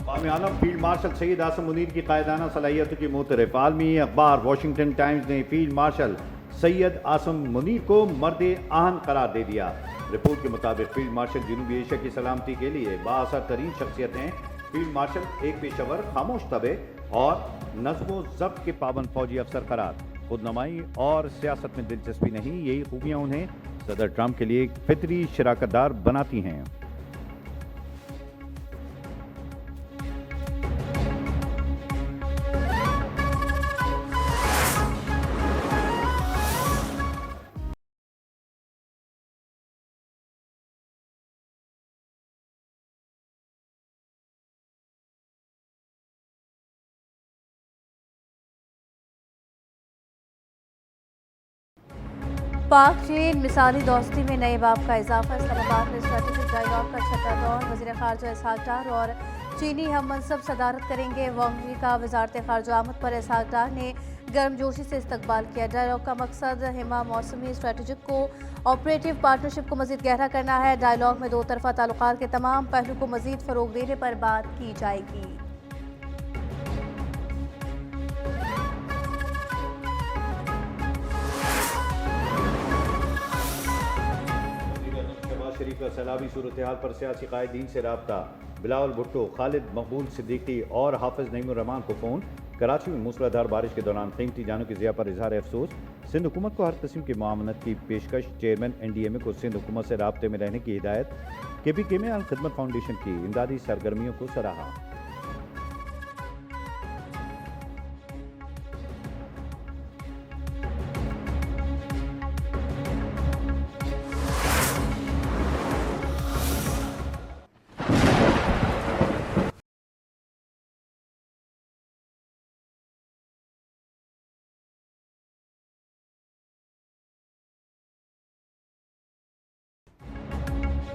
अवाम आलम field marshal Syed Assam Munir की कायदाना सलाहियतों की मोतरफ आलमी अखबार वाशिंगटन टाइम्स ने फील्ड मार्शल सैयद आसम मुनीर को मर्द आहन करार दे दिया। रिपोर्ट के मुताबिक फील्ड मार्शल जनूबी एशिया की सलामती के लिए बाअसर तरीन शख्सियत हैं। फील्ड मार्शल एक पेशेवर, खामोश तबे और नज़्म ज़ब्त के पाबंद फौजी अफसर करार। खुदनुमाई और सियासत में दिलचस्पी नहीं, यही खूबियाँ उन्हें सदर ट्रंप के लिए फितरी शराकतदार बनाती हैं। पाक चीन मिसाली दोस्ती में नए बाब का इजाफा। इस्लामाबाद में स्ट्रेटेजिक डायलॉग का छठा दौर। वज़ीर ख़ारजा इसहाक डार और चीनी हम मनसब सदारत करेंगे। वांगी का वजारत ख़ारजा आमद पर इसहाक डार ने गर्मजोशी से इस्तकबाल किया। डायलॉग का मकसद हिमा मौसमी स्ट्रेटेजिक को ऑपरेटिव पार्टनरशिप को मज़ीद गहरा करना है। डायलॉग में दो तरफा ताल्लुकात के तमाम पहलू को मज़ीद फ़रोग देने पर बात की जाएगी। शरीफ का सैलाबी सूरत हाल पर सियासी कायदीन से रब्ता। बिलावल भुट्टो, खालिद मकबूल सिद्दीकी और हाफिज नईमुर्रहमान को फ़ोन। कराची में मूसलाधार बारिश के दौरान कीमती जानों की ज़िया पर इजहार अफसोस। सिंध हुकूमत को हर किस्म की मुआवनत की पेशकश। चेयरमैन NDMA को सिंध हुकूमत से राब्ते में रहने की हिदायत। KPK में अल खिदमत फाउंडेशन की इमदादी सरगर्मियों को सराहा।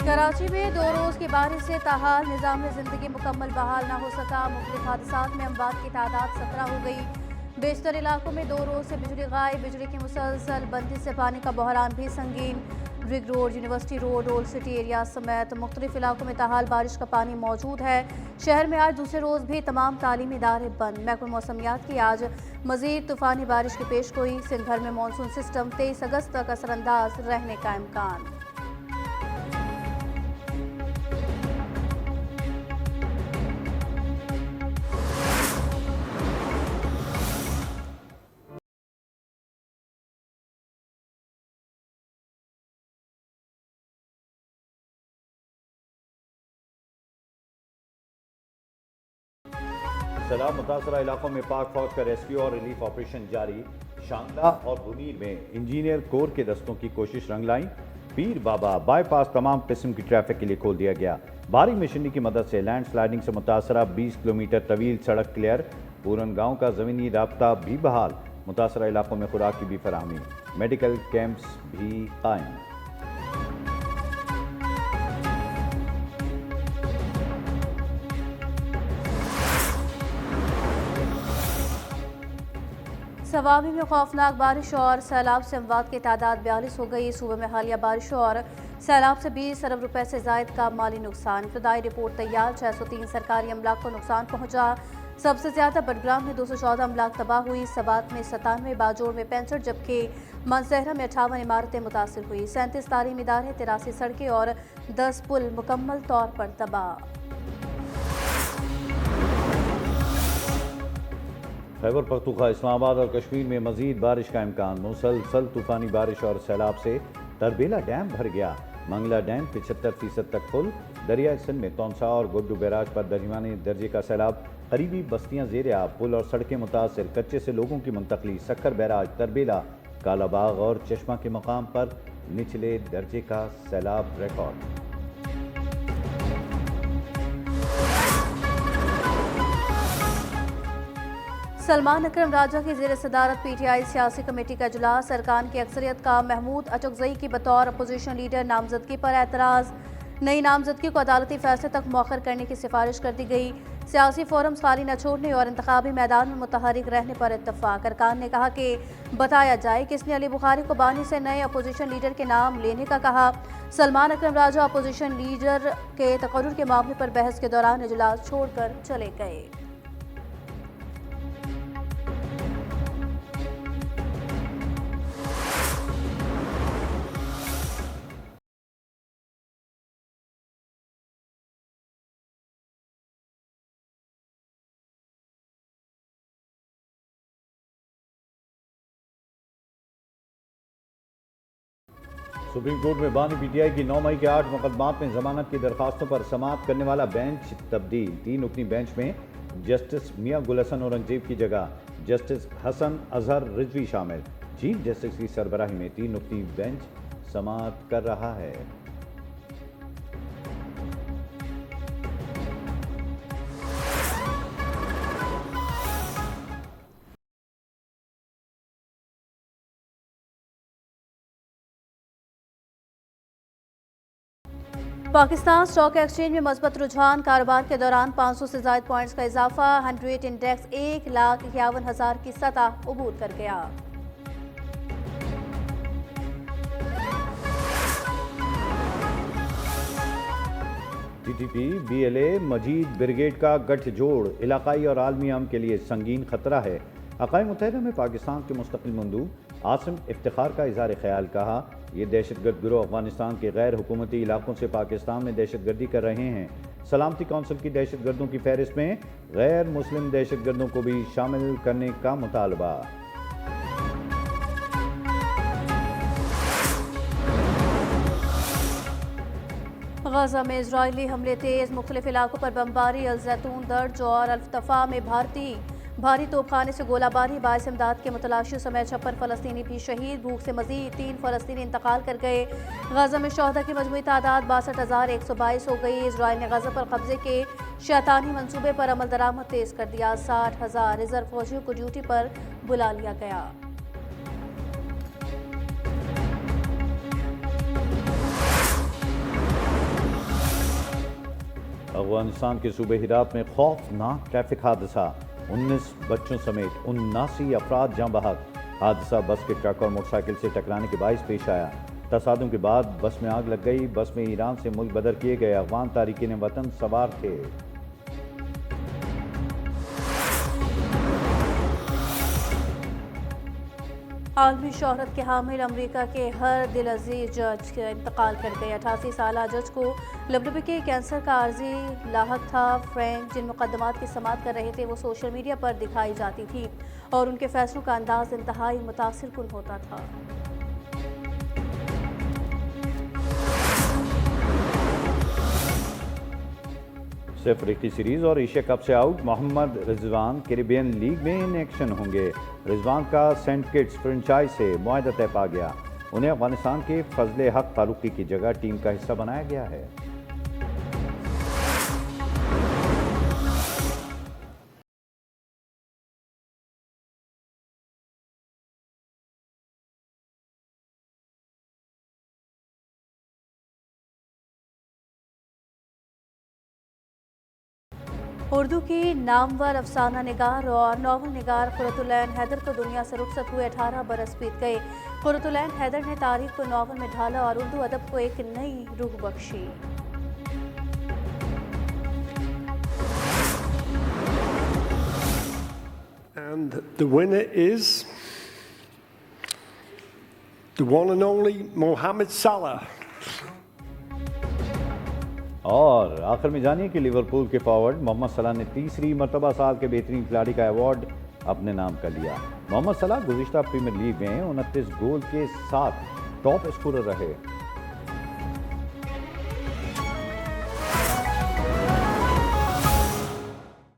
कराची में 2 रोज़ की बारिश से ताहाल निज़ाम ज़िंदगी मुकम्मल बहाल न हो सका। मुख्तलिफ हादसात में अमवात की तादाद 17 हो गई। बेशतर इलाकों में 2 रोज़ से बिजली गायब। बिजली की मुसलसल बंदी से पानी का बहरान भी संगीन। Rig road, university road, old city area समेत मुख्तलिफ इलाकों में ताहाल बारिश का पानी मौजूद है। शहर में आज दूसरे रोज़ भी तमाम तालीमी इदारे बंद। महकमा मौसमियात की आज मज़ीद तूफ़ानी बारिश की पेश गोई। सिंध भर में मानसून सिस्टम 23 अगस्त तक असरअंदाज रहने का इम्कान। सैलाब मुतासरा इलाकों में पाक फौज का रेस्क्यू और रिलीफ ऑपरेशन जारी। शांगला और बुनीर में इंजीनियर कोर के दस्तों की कोशिश रंग लाई। पीर बाबा बाईपास तमाम किस्म की ट्रैफिक के लिए खोल दिया गया। भारी मशीनरी की मदद से लैंड स्लाइडिंग से मुतासरा 20 किलोमीटर तवील सड़क क्लियर। पूरन गाँव का ज़मीनी राब्ता भी बहाल। मुतासरा इलाकों में खुराक की भी फराहमी। मेडिकल कैंप्स भी कायम। सवाबी में खौफनाक बारिश और सैलाब से अमवात की तादाद 42 हो गई। सूबे में हालिया बारिश और सैलाब से 20 अरब रुपए से जायद का माली नुकसान। इब्तदाई रिपोर्ट तैयार। 603 सरकारी अमलाक को नुकसान पहुंचा। सबसे ज्यादा बडग्राम में 214 अमलाक तबाह हुई। सबात में 97, बाजोड़ में 65 जबकि मनसहरा में 58 इमारतें मुतासर हुई। 37 तालीमी इदारे, 83 सड़कें और 10 पुल मुकम्मल तौर पर तबाह। खैबर पख्तूनख्वा, इस्लामाबाद और कश्मीर में मजीद बारिश का इम्कान। मुसलसल तूफानी बारिश और सैलाब से तरबेला डैम भर गया। मंगला डैम 75% तक फुल। दरिया सिंध में तौनसा और गुड्डू बैराज पर दरमियाने दर्जे का सैलाब। करीबी बस्तियां ज़ेर आब, पुल और सड़कें मुतासर। कच्चे से लोगों की मुंतकली। सक्कर बैराज, तरबेला, कालाबाग और चश्मा के मकाम पर निचले दर्जे का सैलाब रिकॉर्ड। सलमान अकरम राजा की ज़ेर सदारत PTI सियासी कमेटी का इजलास। अरकान की अक्सरियत का महमूद अचकजई की बतौर अपोजिशन लीडर नामजदगी पर एतराज़। नई नामजदगी को अदालती फैसले तक मौखर करने की सिफारिश कर दी गई। सियासी फोरम्स खाली न छोड़ने और इंतखाबी मैदान में मुतहरिक रहने पर इत्तफाक। अरकान ने कहा कि बताया जाए किसने अली बुखारी को बानी से नए अपोजिशन लीडर के नाम लेने का कहा। सलमान अकरम राजा अपोजिशन लीडर के तकर्रुर के मामले पर बहस के दौरान इजलास छोड़कर चले गए। सुप्रीम कोर्ट में बानी पीटीआई की 9 मई के 8 मुकदमात में जमानत की दरखास्तों पर समाअत करने वाला बेंच तब्दील। 3 रुकनी बेंच में जस्टिस मियां गुल हसन औरंगजेब की जगह जस्टिस हसन अजहर रिजवी शामिल। चीफ जस्टिस की सरबराही में 3 रुकनी बेंच समाअत कर रहा है। पाकिस्तान स्टॉक एक्सचेंज में मस्बत रुझान। कारोबार के दौरान 500 से ज्यादा पॉइंट्स का इजाफा। 100 इंडेक्स 1,51,000 की सतह अबूर कर गया। टीटीपी बीएलए मजीद ब्रिगेड का गठजोड़ इलाकाई और आलमी अमन के लिए संगीन खतरा है। अक़वाम मुत्तहिदा में पाकिस्तान के मुस्तकिल मंदूब आसिम इफ्तिखार का इज़हार ख्याल। कहा, ये दहशतगर्द गिरोह अफगानिस्तान के गैर हुकूमती इलाकों से पाकिस्तान में दहशतगर्दी कर रहे हैं। सलामती कौंसिल की दहशतगर्दों की फहरिस्त में गैर मुस्लिम दहशतगर्दों को भी शामिल करने का मुतालबा। गजा में इजरायली हमले तेज, मुख्तलिफ इलाकों पर बमबारी। अल जैतून दर्ज और अल्तफा में भारी तोपखाने से गोलाबारी। बाइस इमदाद के मुतलाशी समेत 56 फलस्तीनी भी शहीद। भूख से मजीद 3 फलस्तीनी इंतकाल कर गए। गजा में शहदा की मजमूई तादाद 62,122 हो गई। इजराइल ने गजा पर कब्जे के शैतानी मंसूबे पर अमल दरामद तेज कर दिया। 60,000 रिजर्व फौजियों को ड्यूटी पर बुला लिया गया। अफगानिस्तान के सूबे हिरात में खौफनाक ट्रैफिक हादसा। 19 बच्चों समेत 79 अफराद जाँ बहक। हादसा बस के ट्रक और मोटरसाइकिल से टकराने के बायस पेश आया। तसादुम के बाद बस में आग लग गई। बस में ईरान से मुल्क बदर किए गए अफगान तारिकीन वतन सवार थे। आलमी शोहरत के हामिल अमरीका के हर दिल अजीज जज का इंतकाल कर गए। 88 साल जज को लबलबे के कैंसर का आर्जी लाहक था। फ्रैंक जिन मुकदमात की समाअत कर रहे थे वो सोशल मीडिया पर दिखाई जाती थी और उनके फैसलों का अंदाज इंतहाई मुतासिर कुन होता था। सिर्फ अफ्रीकी सीरीज और एशिया कप से out Mohammad Rizwan Caribbean league में इन एक्शन होंगे। रिजवान का सेंट किट्स फ्रेंचाइज से मुआहदा तय पा गया। उन्हें अफगानिस्तान के फजले हक फारूकी की जगह टीम का हिस्सा बनाया गया है। उर्दू की नामवर अफसाना निगार और नावल निगार कुरतुलैन हैदर को दुनिया से रुखसत हुए 18 बरस बीत गए। कुरतुलैन हैदर ने तारीख को नावल में ढाला और उर्दू अदब को एक नई रूह Bakshi. And the winner is the one and only Mohamed Salah. और आखिर में जानिए कि लिवरपूल के फॉरवर्ड मोहम्मद सलाह ने तीसरी मरतबा साल के बेहतरीन खिलाड़ी का अवार्ड अपने नाम कर लिया। मोहम्मद सलाह गुज़िश्ता प्रीमियर लीग में 29 गोल के साथ टॉप स्कोरर रहे।